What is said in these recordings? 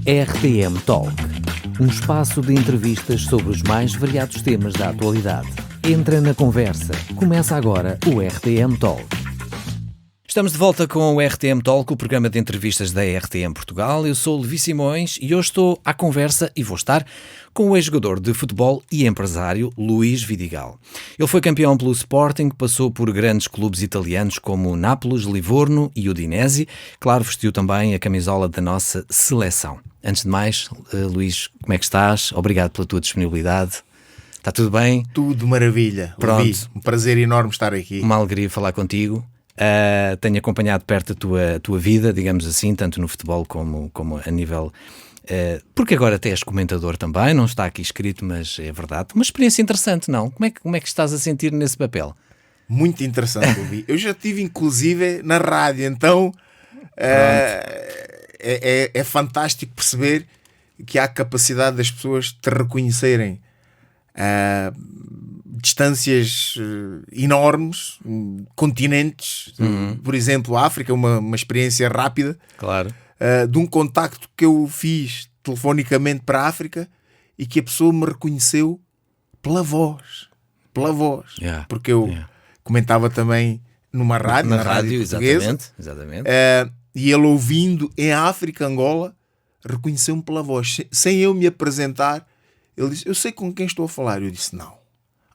RTM Talk, um espaço de entrevistas sobre os mais variados temas da atualidade. Entra na conversa. Começa agora o RTM Talk. Estamos de volta com o RTM Talk, o programa de entrevistas da RTM Portugal. Eu sou o Levi Simões e hoje estou à conversa e vou estar com o ex-jogador de futebol e empresário Luís Vidigal. Ele foi campeão pelo Sporting, passou por grandes clubes italianos como Nápoles, Livorno e Udinese. Claro, vestiu também a camisola da nossa seleção. Antes de mais, Luís, como é que estás? Obrigado pela tua disponibilidade. Está tudo bem? Tudo maravilha. Pronto. Levi, um prazer enorme estar aqui. Uma alegria falar contigo. Tenho acompanhado de perto a tua vida, digamos assim, tanto no futebol como a nível... porque agora até és comentador também, não está aqui escrito, mas é verdade. Uma experiência interessante, não? Como é que estás a sentir nesse papel? Muito interessante, Levi. Eu já estive inclusive na rádio, então é fantástico perceber que há a capacidade das pessoas te reconhecerem distâncias enormes, continentes, por exemplo, a África, uma experiência rápida, claro, de um contacto que eu fiz telefonicamente para a África e que a pessoa me reconheceu pela voz, porque eu comentava também numa rádio, na na rádio portuguesa, exatamente. E ele ouvindo em África, Angola, reconheceu-me pela voz, sem eu me apresentar. Ele disse: eu sei com quem estou a falar. Eu disse: não.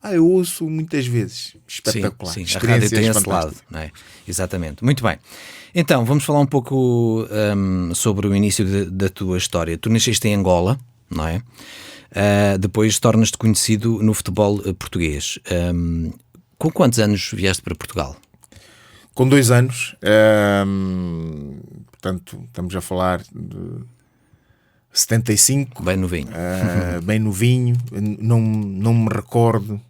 Eu ouço muitas vezes. Espetacular. Sim, a rádio tem esse lado, não é? Exatamente. Muito bem. Então, vamos falar um pouco sobre o início da tua história. Tu nasceste em Angola, não é? Depois tornas-te conhecido no futebol português. Com quantos anos vieste para Portugal? Com 2 anos. Portanto, estamos a falar de 75. Bem novinho. Bem novinho. Não me recordo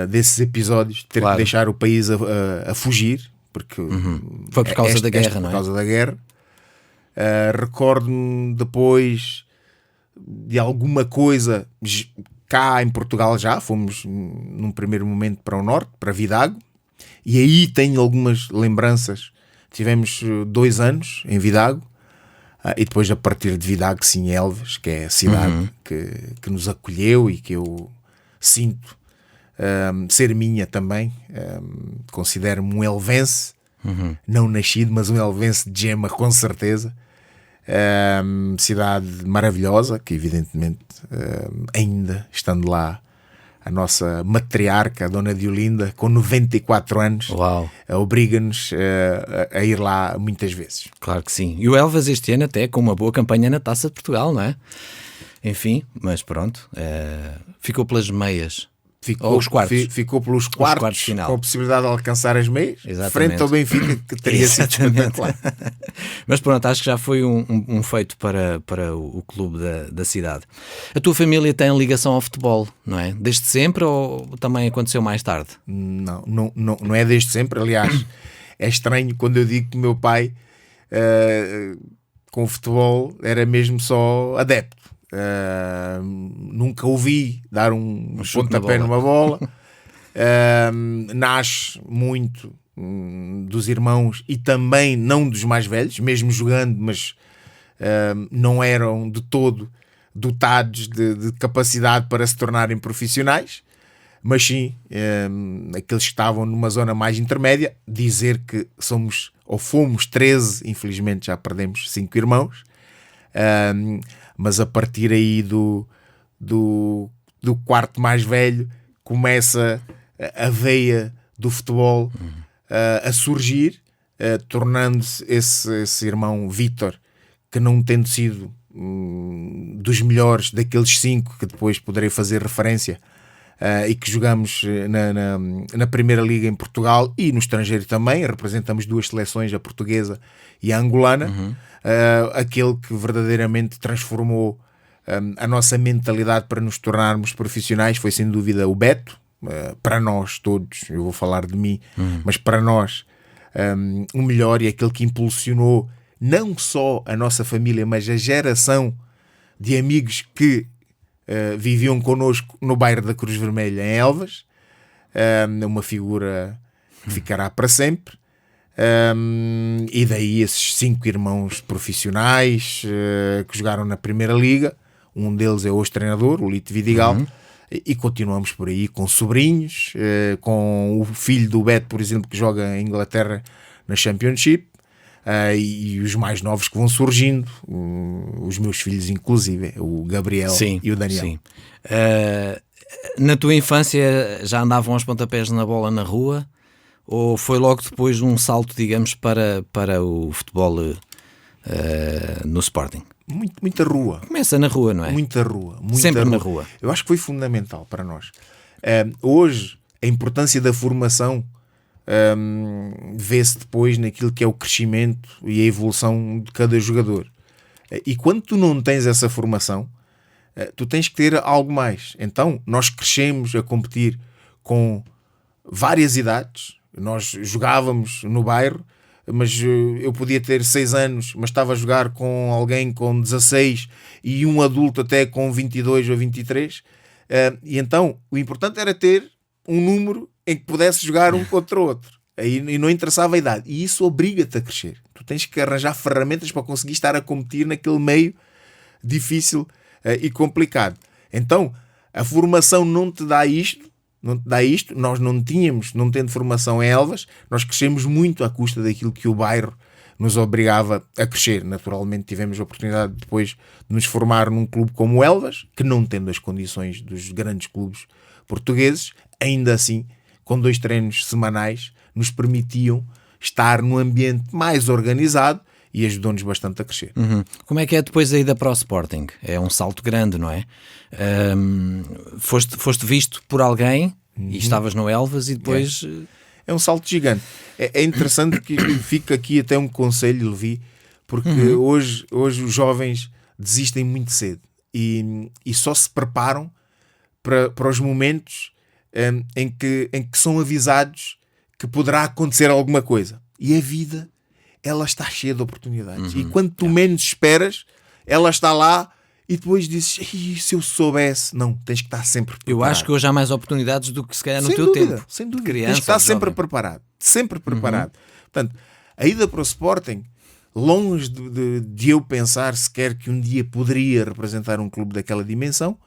desses episódios de ter que deixar o país a fugir, porque foi por causa da guerra, não é? Por causa da guerra. Recordo-me depois de alguma coisa cá em Portugal. Já fomos num primeiro momento para o norte, para Vidago, e aí tenho algumas lembranças. Tivemos 2 anos em Vidago. E depois, a partir de Vidago, sim, Elvas, que é a cidade que nos acolheu e que eu sinto ser minha também. Considero-me um elvense, não nascido, mas um elvense de gema, com certeza. Cidade maravilhosa, que evidentemente, ainda estando lá, a nossa matriarca, a Dona Diolinda, com 94 anos, obriga-nos a ir lá muitas vezes. Claro que sim. E o Elvas este ano até com uma boa campanha na Taça de Portugal, não é? Enfim, mas pronto, ficou pelas meias. Ou os quartos. Ficou pelos quartos final, com a possibilidade de alcançar as meias. Exatamente. Frente ao Benfica, que teria sido espetacular. Mas pronto, acho que já foi um feito para o clube da cidade. A tua família tem ligação ao futebol, não é? Desde sempre ou também aconteceu mais tarde? Não é desde sempre. Aliás, é estranho quando eu digo que o meu pai com o futebol era mesmo só adepto. Nunca ouvi dar um pontapé numa bola. Nasce muito dos irmãos e também não dos mais velhos, mesmo jogando, mas não eram de todo dotados de capacidade para se tornarem profissionais. Mas sim, aqueles que estavam numa zona mais intermédia. Dizer que somos ou fomos 13, infelizmente já perdemos 5 irmãos. Mas a partir aí do quarto mais velho começa a veia do futebol a surgir, tornando-se esse irmão Vítor, que não tendo sido dos melhores daqueles 5 que depois poderei fazer referência, e que jogamos na Primeira Liga em Portugal e no estrangeiro também, representamos 2 seleções, a portuguesa e a angolana. Aquele que verdadeiramente transformou a nossa mentalidade para nos tornarmos profissionais foi sem dúvida o Beto. Para nós todos, eu vou falar de mim, mas para nós o melhor, e aquele que impulsionou não só a nossa família, mas a geração de amigos que viviam connosco no bairro da Cruz Vermelha em Elvas. Uma figura que ficará para sempre. E daí esses 5 irmãos profissionais que jogaram na Primeira Liga. Um deles é hoje treinador, o Lito Vidigal. E continuamos por aí com sobrinhos, com o filho do Beto, por exemplo, que joga em Inglaterra na Championship, e os mais novos que vão surgindo, os meus filhos inclusive, o Gabriel e o Daniel. Sim. Na tua infância já andavam aos pontapés na bola na rua, ou foi logo depois um salto, digamos, para o futebol no Sporting? Muita rua. Começa na rua, não é? Muita rua. Sempre na rua. Eu acho que foi fundamental para nós. Hoje, a importância da formação vê-se depois naquilo que é o crescimento e a evolução de cada jogador. E quando tu não tens essa formação, tu tens que ter algo mais. Então, nós crescemos a competir com várias idades. Nós jogávamos no bairro, mas eu podia ter 6 anos, mas estava a jogar com alguém com 16 e um adulto até com 22 ou 23. E então, o importante era ter um número em que pudesse jogar um contra o outro. E não interessava a idade. E isso obriga-te a crescer. Tu tens que arranjar ferramentas para conseguir estar a competir naquele meio difícil e complicado. Então, a formação não te dá isto. Nós não tendo formação em Elvas, nós crescemos muito à custa daquilo que o bairro nos obrigava a crescer. Naturalmente tivemos a oportunidade depois de nos formar num clube como o Elvas, que não tendo as condições dos grandes clubes portugueses, ainda assim, com 2 treinos semanais, nos permitiam estar num ambiente mais organizado e ajudou-nos bastante a crescer. Como é que é depois a ida para o Sporting? É um salto grande, não é? Foste visto por alguém e estavas no Elvas e depois... É um salto gigante. É interessante que fica aqui até um conselho, Levi, porque hoje os jovens desistem muito cedo e só se preparam para os momentos em que são avisados que poderá acontecer alguma coisa. E a vida, ela está cheia de oportunidades. E quando tu menos esperas, ela está lá e depois dizes, se eu soubesse. Não, tens que estar sempre preparado. Eu acho que hoje há mais oportunidades do que se calhar no teu tempo. Sem dúvida. Criança, tens que estar sempre jovem. preparado. Sempre preparado. Portanto, a ida para o Sporting, longe de eu pensar sequer que um dia poderia representar um clube daquela dimensão,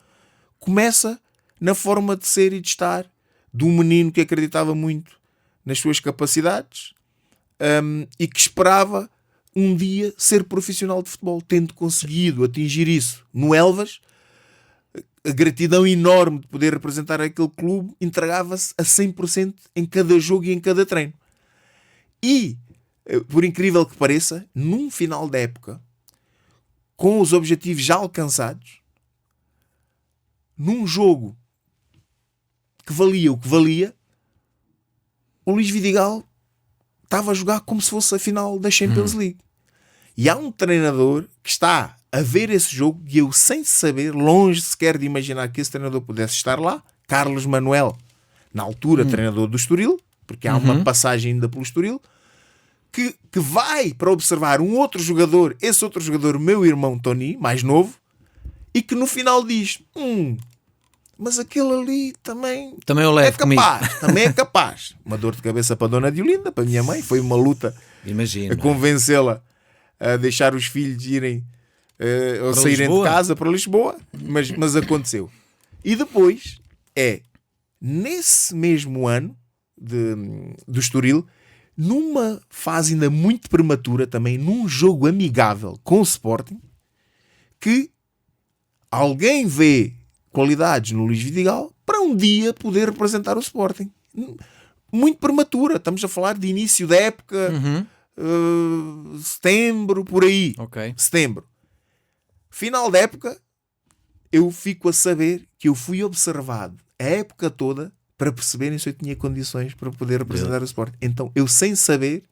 começa na forma de ser e de estar de um menino que acreditava muito nas suas capacidades e que esperava um dia ser profissional de futebol, tendo conseguido atingir isso no Elvas. A gratidão enorme de poder representar aquele clube entregava-se a 100% em cada jogo e em cada treino. E, por incrível que pareça, num final da época, com os objetivos já alcançados, num jogo que valia o que valia, o Luís Vidigal estava a jogar como se fosse a final da Champions League. E há um treinador que está a ver esse jogo e eu, sem saber, longe sequer de imaginar que esse treinador pudesse estar lá, Carlos Manuel, na altura treinador do Estoril, porque há uma passagem ainda pelo Estoril, que vai para observar um outro jogador, esse outro jogador, meu irmão Tony, mais novo, e que no final diz, mas aquele ali também eu levo capaz, também é capaz. Uma dor de cabeça para a Dona Diolinda, para a minha mãe, foi uma luta a convencê-la a deixar os filhos irem ou saírem de casa para Lisboa, mas aconteceu. E depois nesse mesmo ano do Estoril, numa fase ainda muito prematura também, num jogo amigável com o Sporting, que alguém vê qualidades no Luís Vidigal para um dia poder representar o Sporting. Muito prematura, estamos a falar de início da época, setembro, por aí. Setembro. Final da época, eu fico a saber que eu fui observado a época toda para perceberem se eu tinha condições para poder representar o Sporting. Então, eu sem saber,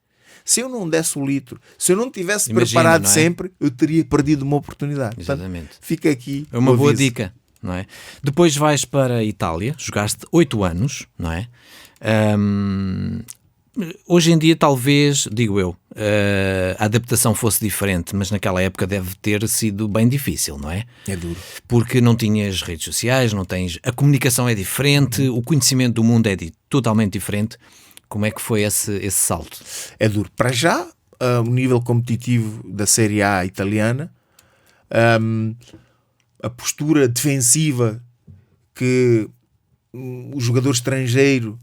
se eu não desse o litro, se eu não tivesse preparado sempre, eu teria perdido uma oportunidade. Exatamente. Portanto, fica aqui. É uma boa dica, não é? Depois vais para a Itália, jogaste 8 anos, não é? Hoje em dia, talvez, digo eu, a adaptação fosse diferente, mas naquela época deve ter sido bem difícil, não é? É duro. Porque não tinhas redes sociais, não tens... A comunicação é diferente, o conhecimento do mundo é totalmente diferente. Como é que foi esse salto? É duro. Para já, o nível competitivo da Série A italiana, a postura defensiva que o jogador estrangeiro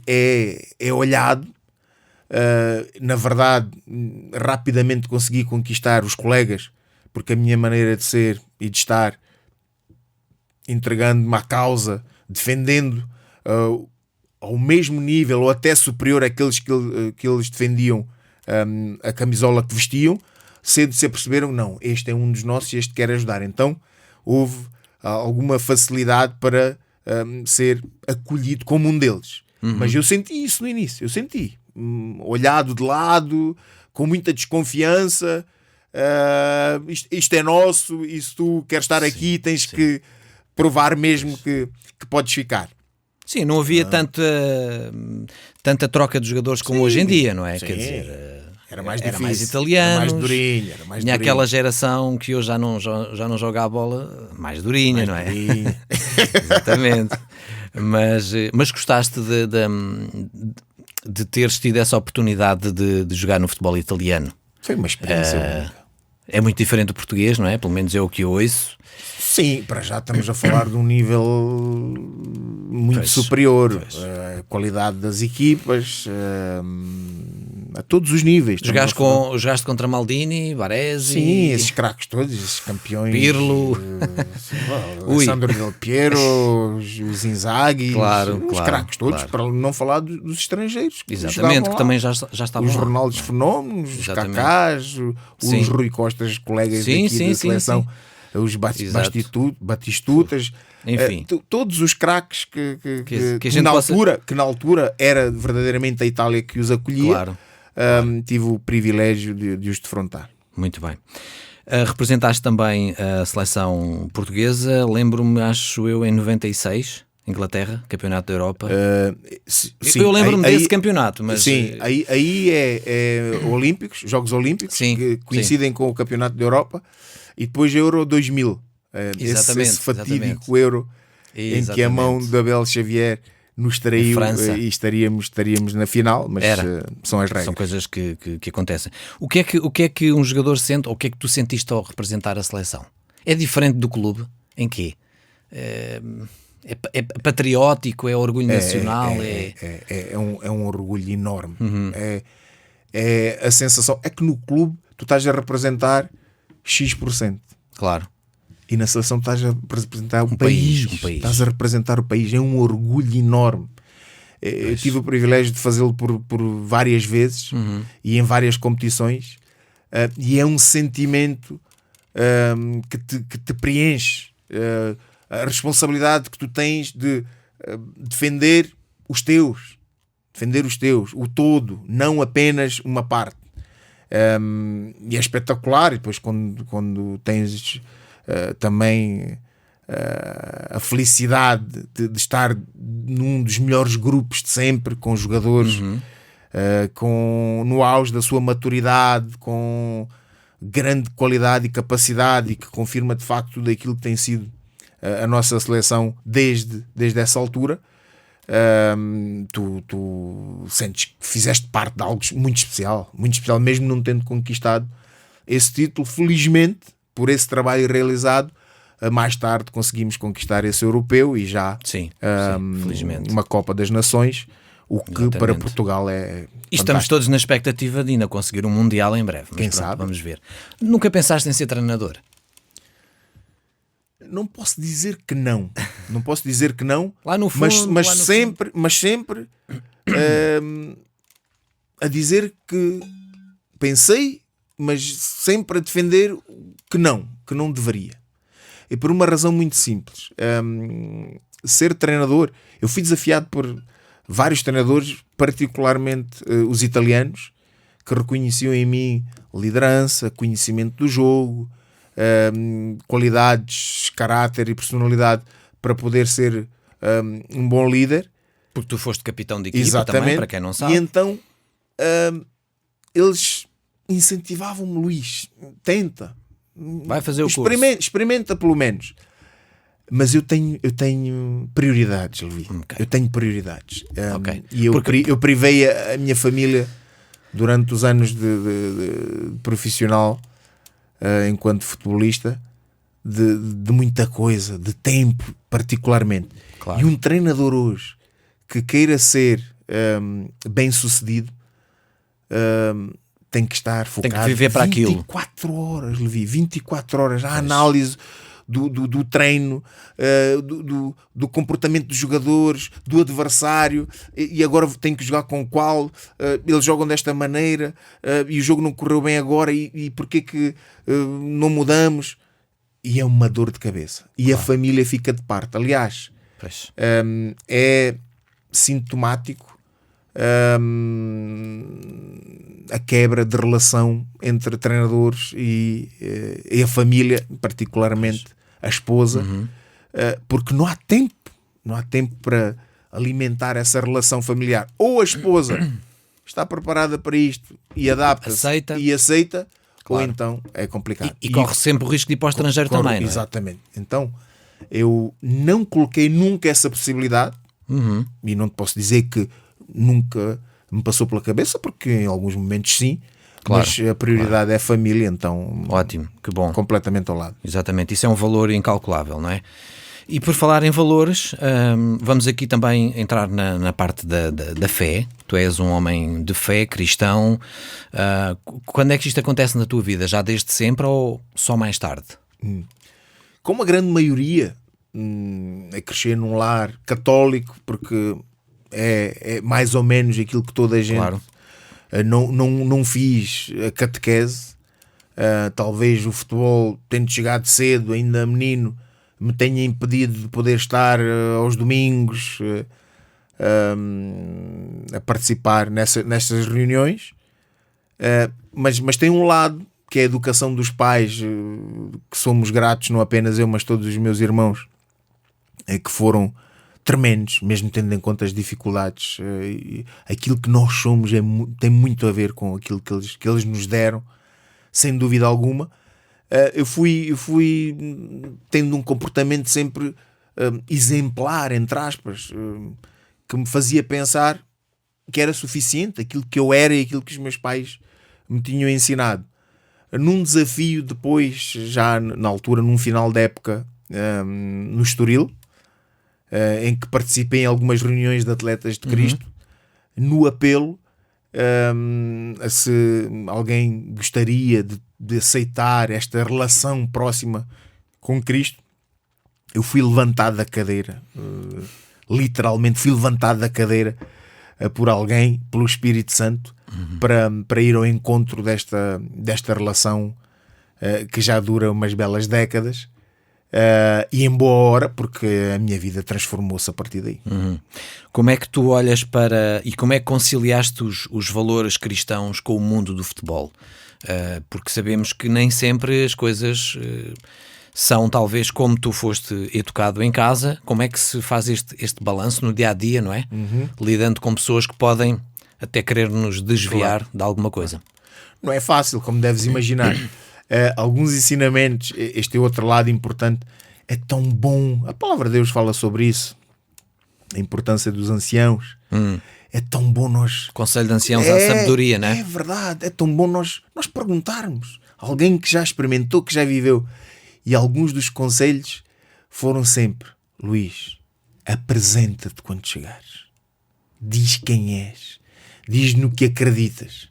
é olhado, na verdade, rapidamente consegui conquistar os colegas, porque a minha maneira de ser e de estar, entregando-me à causa, defendendo ao mesmo nível ou até superior àqueles que eles defendiam, a camisola que vestiam, cedo se aperceberam, não, este é um dos nossos e este quer ajudar. Então houve alguma facilidade para ser acolhido como um deles. Mas eu senti isso no início, eu senti olhado de lado, com muita desconfiança. Isto é nosso, e se tu queres estar aqui tens que provar mesmo que podes ficar. Sim, não havia tanta troca de jogadores como hoje em dia, não é? Sim. Quer dizer, Era mais era difícil, mais italianos, era mais durinho, era mais tinha durinho. aquela geração que hoje já não joga a bola mais durinha, não é? Durinho. Exatamente. Mas gostaste de teres tido essa oportunidade de jogar no futebol italiano? Foi uma experiência única. É muito diferente do português, não é? Pelo menos é o que eu ouço. Sim, para já estamos a falar de um nível muito superior. A qualidade das equipas, a todos os níveis. Jogaste contra Maldini, Baresi... Sim, esses craques todos, esses campeões. Pirlo. Alessandro Del Piero, os Inzaghi, os craques todos, claro. para não falar dos estrangeiros. Exatamente, que também já estavam os lá. Ronaldos Fenómenos, os Kakás, os Rui Costas, colegas daqui da seleção. Os Batistutas, enfim, todos os craques que na altura era verdadeiramente a Itália que os acolhia. Claro. Tive o privilégio de os defrontar. Muito bem. Representaste também a seleção portuguesa, lembro-me, acho eu, em 96, Inglaterra, Campeonato da Europa. Sim, eu lembro-me desse campeonato, mas... Sim, aí é Olímpicos, Jogos Olímpicos, que coincidem com o Campeonato da Europa. E depois Euro 2000, esse fatídico Euro em que a mão de Abel Xavier nos traiu e estaríamos na final, mas são as regras. São coisas que acontecem. O que é que um jogador sente, ou o que é que tu sentiste ao representar a seleção? É diferente do clube? Em quê? É patriótico? É orgulho nacional? É um orgulho enorme. É a sensação, é que no clube tu estás a representar X%. Claro. E na seleção estás a representar um país. Estás a representar o país. É um orgulho enorme. Eu tive o privilégio de fazê-lo por várias vezes e em várias competições. E é um sentimento que te preenche. A responsabilidade que tu tens de defender os teus. Defender os teus. O todo. Não apenas uma parte. E é espetacular. E depois quando tens também a felicidade de estar num dos melhores grupos de sempre, com jogadores no auge da sua maturidade, com grande qualidade e capacidade, e que confirma de facto tudo aquilo que tem sido a nossa seleção desde essa altura. Tu sentes que fizeste parte de algo muito especial, mesmo não tendo conquistado esse título. Felizmente, por esse trabalho realizado, mais tarde conseguimos conquistar esse europeu e já felizmente, uma Copa das Nações, o que para Portugal é e estamos todos na expectativa de ainda conseguir um Mundial em breve. Mas quem sabe? Vamos ver. Nunca pensaste em ser treinador? Não posso dizer que não. Não posso dizer que não. Lá no fundo, mas sempre a dizer que pensei, mas sempre a defender que não deveria. E por uma razão muito simples. Ser treinador, eu fui desafiado por vários treinadores, particularmente os italianos, que reconheciam em mim liderança, conhecimento do jogo, qualidades, caráter e personalidade para poder ser um bom líder. Porque tu foste capitão de equipa também, para quem não sabe. E então eles incentivavam-me: Luís, tenta, vai fazer o curso. Experimenta pelo menos. Mas eu tenho prioridades, Levi. Ok. Eu tenho prioridades. Ok. E eu privei a minha família durante os anos de profissional, enquanto futebolista, de muita coisa, de tempo, particularmente. Claro. E um treinador hoje que queira ser bem sucedido tem que estar focado. Tem que viver para aquilo. 24 horas, Levi, 24 horas. A análise do treino, do comportamento dos jogadores, do adversário, e agora tem que jogar com qual, eles jogam desta maneira, e o jogo não correu bem agora, e porquê que não mudamos? E é uma dor de cabeça. E claro, a família fica de parte. Aliás, é sintomático a quebra de relação entre treinadores e a família, particularmente a esposa, porque não há tempo para alimentar essa relação familiar. Ou a esposa está preparada para isto e adapta-se e aceita, claro, ou então é complicado. E corre sempre o risco de ir para o estrangeiro também, não é? Exatamente. Então, eu não coloquei nunca essa possibilidade, e não te posso dizer que nunca me passou pela cabeça, porque em alguns momentos sim, claro, mas a prioridade é a família, então... Ótimo, que bom. Completamente ao lado. Exatamente, isso é um valor incalculável, não é? E por falar em valores, vamos aqui também entrar na parte da fé. Tu és um homem de fé, cristão. Quando é que isto acontece na tua vida? Já desde sempre ou só mais tarde? Como a grande maioria, a crescer num lar católico, porque é mais ou menos aquilo que toda a gente... Claro. Não fiz a catequese. Talvez o futebol, tendo chegado cedo, ainda menino, me tenha impedido de poder estar aos domingos a participar nestas reuniões, mas tem um lado que é a educação dos pais, que somos gratos, não apenas eu, mas todos os meus irmãos, que foram tremendos, mesmo tendo em conta as dificuldades. Aquilo que nós somos tem muito a ver com aquilo que eles nos deram, sem dúvida alguma. Eu fui tendo um comportamento sempre exemplar, entre aspas, que me fazia pensar que era suficiente aquilo que eu era e aquilo que os meus pais me tinham ensinado. Num desafio depois, já na altura, num final da época, no Estoril, em que participei em algumas reuniões de atletas de Cristo, no apelo a se alguém gostaria de aceitar esta relação próxima com Cristo, eu fui levantado da cadeira, literalmente fui levantado da cadeira por alguém, pelo Espírito Santo, para ir ao encontro desta relação que já dura umas belas décadas, e em boa hora, porque a minha vida transformou-se a partir daí. Como é que tu olhas para e como é que conciliaste os valores cristãos com o mundo do futebol? Porque sabemos que nem sempre as coisas são talvez como tu foste educado em casa. Como é que se faz este balanço no dia-a-dia, não é? Lidando com pessoas que podem até querer nos desviar, claro, de alguma coisa. Não é fácil, como deves imaginar. Alguns ensinamentos, este é outro lado importante, é tão bom. A palavra de Deus fala sobre isso, a importância dos anciãos. É tão bom nós... Conselho de anciãos à sabedoria, não é? É verdade, é tão bom nós perguntarmos. Alguém que já experimentou, que já viveu. E alguns dos conselhos foram sempre: Luís, apresenta-te quando chegares. Diz quem és. Diz no que acreditas.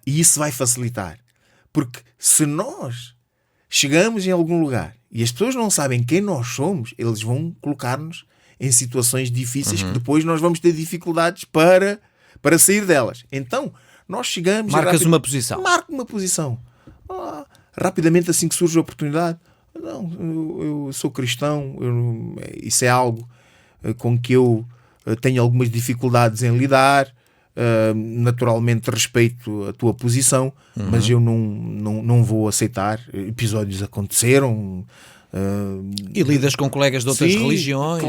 E isso vai facilitar. Porque se nós chegamos em algum lugar e as pessoas não sabem quem nós somos, eles vão colocar-nos em situações difíceis que depois nós vamos ter dificuldades para sair delas. Então, nós chegamos... Marcas uma posição. Marco uma posição. Rapidamente, assim que surge a oportunidade. Não, eu sou cristão, isso é algo com que eu tenho algumas dificuldades em lidar. Naturalmente respeito a tua posição, mas eu não vou aceitar. Episódios aconteceram. E lidas com colegas de outras religiões.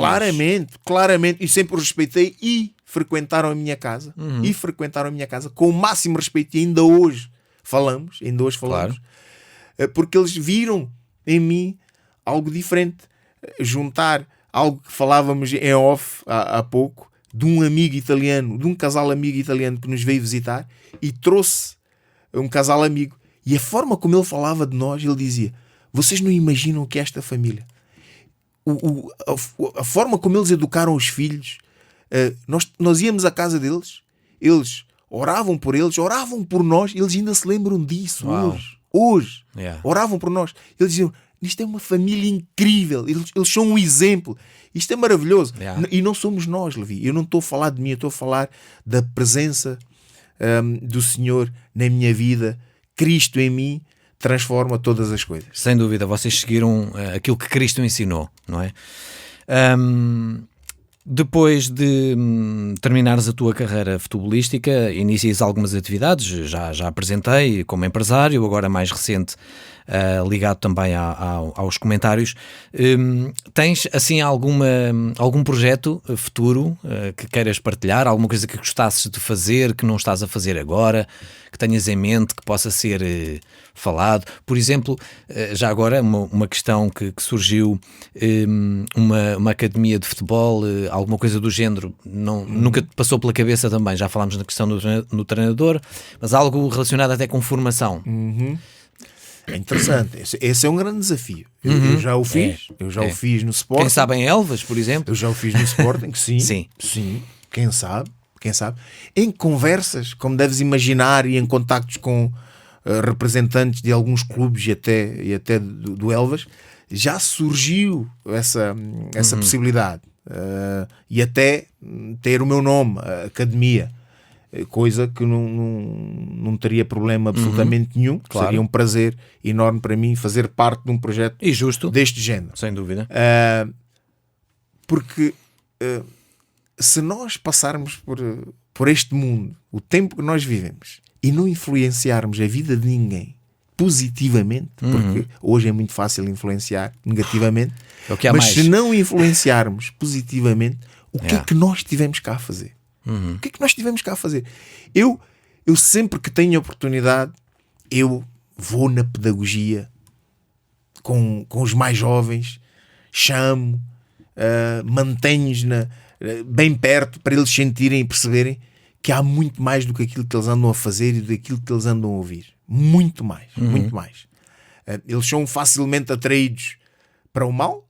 Claramente, e sempre os respeitei e frequentaram a minha casa, com o máximo respeito, e ainda hoje falamos, claro, porque eles viram em mim algo diferente, juntar algo que falávamos em off há pouco, de um amigo italiano, de um casal amigo italiano que nos veio visitar e trouxe um casal amigo. E a forma como ele falava de nós, ele dizia: vocês não imaginam o que é esta família. A forma como eles educaram os filhos, nós íamos à casa deles, eles oravam por eles, oravam por nós, eles ainda se lembram disso. Hoje. Oravam por nós. Eles diziam: isto é uma família incrível, eles são um exemplo, isto é maravilhoso. E não somos nós, Levi. Eu não estou a falar de mim, eu estou a falar da presença do Senhor na minha vida. Cristo em mim transforma todas as coisas. Sem dúvida, vocês seguiram aquilo que Cristo ensinou, não é? Depois de terminares a tua carreira futebolística, inicias algumas atividades, já apresentei como empresário, agora mais recente, ligado também aos comentários. Tens assim algum projeto futuro que queiras partilhar? Alguma coisa que gostasses de fazer, que não estás a fazer agora, que tenhas em mente, que possa ser falado? Por exemplo, já agora uma questão que surgiu, uma academia de futebol, alguma coisa do género, nunca te passou pela cabeça também? Já falámos na questão do treinador, mas algo relacionado até com formação. É interessante, esse é um grande desafio. Eu já o fiz, o fiz no Sporting. Quem sabe em Elvas, por exemplo? Eu já o fiz no Sporting, sim. Quem sabe. Em conversas, como deves imaginar, e em contactos com representantes de alguns clubes e até do Elvas, já surgiu essa possibilidade. E até ter o meu nome, a academia. Coisa que não teria problema absolutamente nenhum. Claro. Seria um prazer enorme para mim fazer parte de um projeto deste género. Sem dúvida. Porque se nós passarmos por este mundo, o tempo que nós vivemos, e não influenciarmos a vida de ninguém positivamente, porque hoje é muito fácil influenciar negativamente, mas se não influenciarmos positivamente, o que é que nós tivemos cá a fazer? O que é que nós tivemos cá a fazer? Eu sempre que tenho oportunidade, eu vou na pedagogia com os mais jovens, chamo, mantenho-os bem perto para eles sentirem e perceberem que há muito mais do que aquilo que eles andam a fazer e daquilo que eles andam a ouvir. Muito mais, muito mais. Eles são facilmente atraídos para o mal,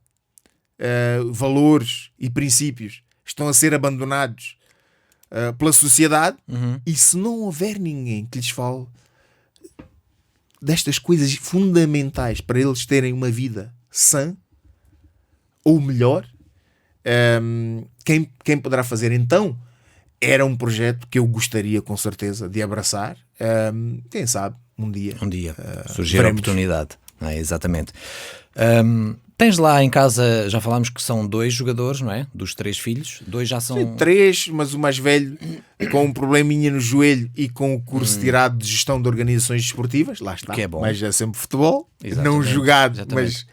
valores e princípios estão a ser abandonados pela sociedade, e se não houver ninguém que lhes fale destas coisas fundamentais para eles terem uma vida sã ou melhor, quem poderá fazer? Então era um projeto que eu gostaria com certeza de abraçar. Quem sabe um dia surgir a oportunidade, não é? Exatamente. Tens lá em casa, já falámos que são 2 jogadores, não é? Dos 3 filhos, 2 já são... Sim, 3, mas o mais velho com um probleminha no joelho e com o curso tirado de gestão de organizações desportivas, lá está, que é bom. Mas é sempre futebol, não jogado, mas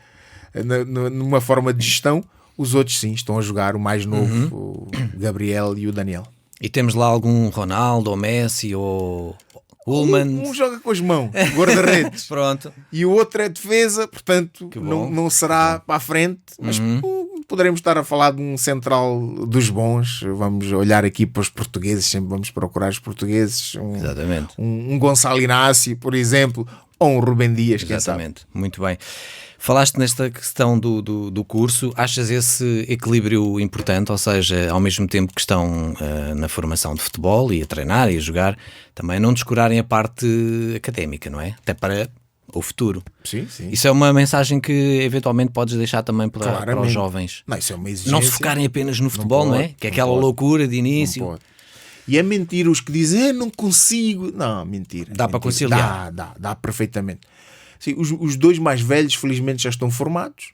numa forma de gestão. Os outros sim, estão a jogar, o mais novo, o Gabriel e o Daniel. E temos lá algum Ronaldo ou Messi ou... Um joga com as mãos, guarda-redes. Pronto. E o outro é defesa, portanto não será para a frente, mas poderemos estar a falar de um central dos bons. Vamos olhar aqui para os portugueses, sempre vamos procurar os portugueses. Exatamente. Um Gonçalo Inácio, por exemplo, ou um Rubem Dias, quem sabe. Exatamente, muito bem. Falaste nesta questão do curso, achas esse equilíbrio importante? Ou seja, ao mesmo tempo que estão na formação de futebol e a treinar e a jogar, também não descurarem a parte académica, não é? Até para o futuro. Sim. Isso é uma mensagem que eventualmente podes deixar também para os jovens. Não, isso é uma exigência. Não se focarem apenas no futebol, não é? Que é aquela loucura de início. Não pode. E é mentira os que dizem, não consigo. Não, mentira. Dá para conciliar. Dá perfeitamente. Sim, os 2 mais velhos felizmente já estão formados,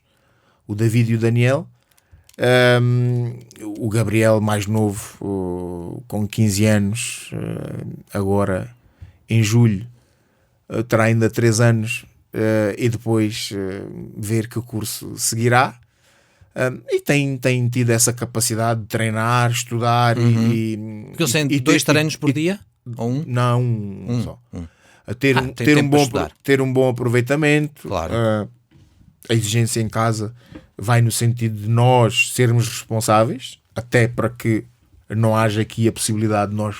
o David e o Daniel. O Gabriel mais novo, com 15 anos, agora em julho terá ainda 3 anos, e depois ver que curso seguirá. E tem tido essa capacidade de treinar, estudar Porque eles têm 2 treinos por dia? Ou um? Não, um só. A ter um bom aproveitamento, claro. A exigência em casa vai no sentido de nós sermos responsáveis, até para que não haja aqui a possibilidade de nós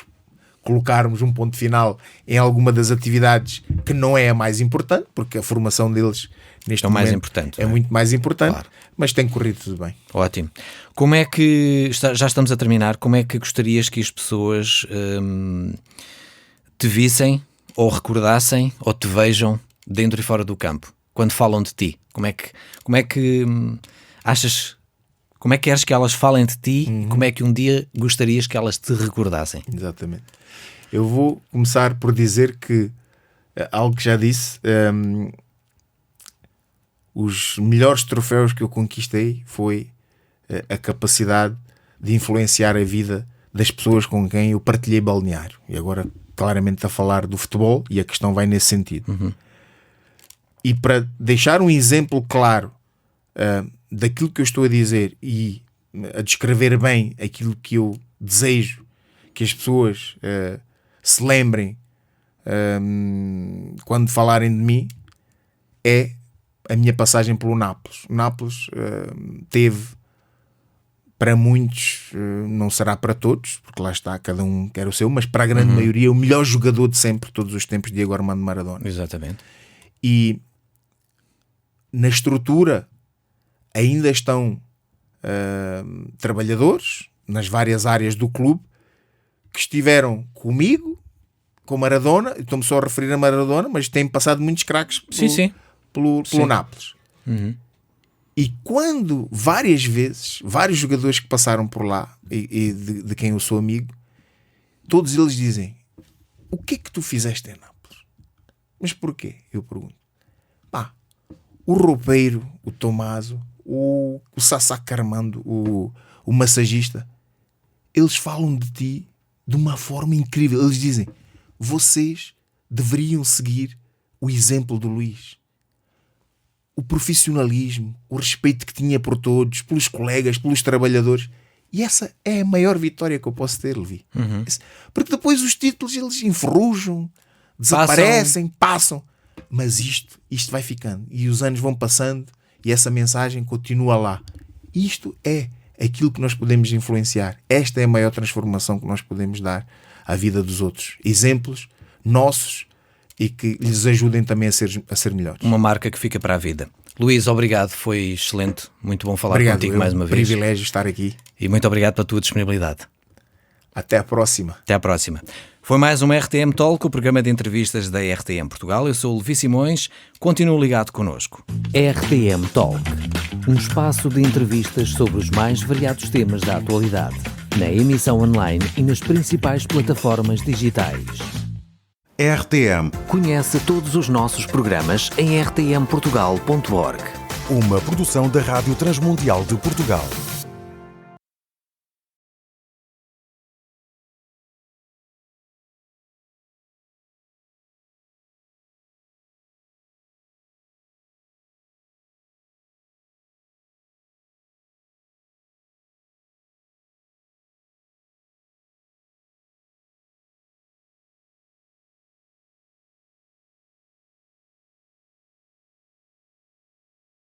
colocarmos um ponto final em alguma das atividades que não é a mais importante, porque a formação deles neste momento mais importante, é muito mais importante, claro. Mas tem corrido tudo bem. Ótimo. Como é que, já estamos a terminar, como é que gostarias que as pessoas te vissem, ou recordassem, ou te vejam dentro e fora do campo, quando falam de ti? Como é que achas, como é que queres que elas falem de ti? Como é que um dia gostarias que elas te recordassem? Exatamente. Eu vou começar por dizer que algo que já disse, os melhores troféus que eu conquistei foi a capacidade de influenciar a vida das pessoas com quem eu partilhei balneário. E agora claramente a falar do futebol, e a questão vai nesse sentido. E para deixar um exemplo claro daquilo que eu estou a dizer e a descrever bem aquilo que eu desejo que as pessoas se lembrem quando falarem de mim, é a minha passagem pelo Nápoles. O Nápoles teve, para muitos, não será para todos, porque lá está, cada um quer o seu, mas para a grande maioria, o melhor jogador de sempre, todos os tempos, Diego Armando Maradona. Exatamente. E na estrutura ainda estão trabalhadores nas várias áreas do clube que estiveram comigo, com Maradona. Estou-me só a referir a Maradona, mas têm passado muitos craques pelo Nápoles. E quando várias vezes, vários jogadores que passaram por lá e de quem eu sou amigo, todos eles dizem: o que é que tu fizeste em Nápoles? Mas porquê? Eu pergunto. O roupeiro, o Tomaso, o Sassá Carmando, o massagista, eles falam de ti de uma forma incrível. Eles dizem: vocês deveriam seguir o exemplo do Luís. O profissionalismo, o respeito que tinha por todos, pelos colegas, pelos trabalhadores. E essa é a maior vitória que eu posso ter, Levi. Porque depois os títulos, eles enferrujam, desaparecem, passam. Mas isto vai ficando. E os anos vão passando e essa mensagem continua lá. Isto é aquilo que nós podemos influenciar. Esta é a maior transformação que nós podemos dar à vida dos outros. Exemplos nossos e que lhes ajudem também a ser melhores. Uma marca que fica para a vida. Luís, obrigado, foi excelente. Muito bom falar contigo mais uma vez. Privilégio estar aqui. E muito obrigado pela tua disponibilidade. Até à próxima. Até à próxima. Foi mais um RTM Talk, o programa de entrevistas da RTM Portugal. Eu sou o Levi Simões. Continue ligado connosco. RTM Talk, um espaço de entrevistas sobre os mais variados temas da atualidade, na emissão online e nas principais plataformas digitais. RTM. Conhece todos os nossos programas em rtmportugal.org. Uma produção da Rádio Transmundial de Portugal.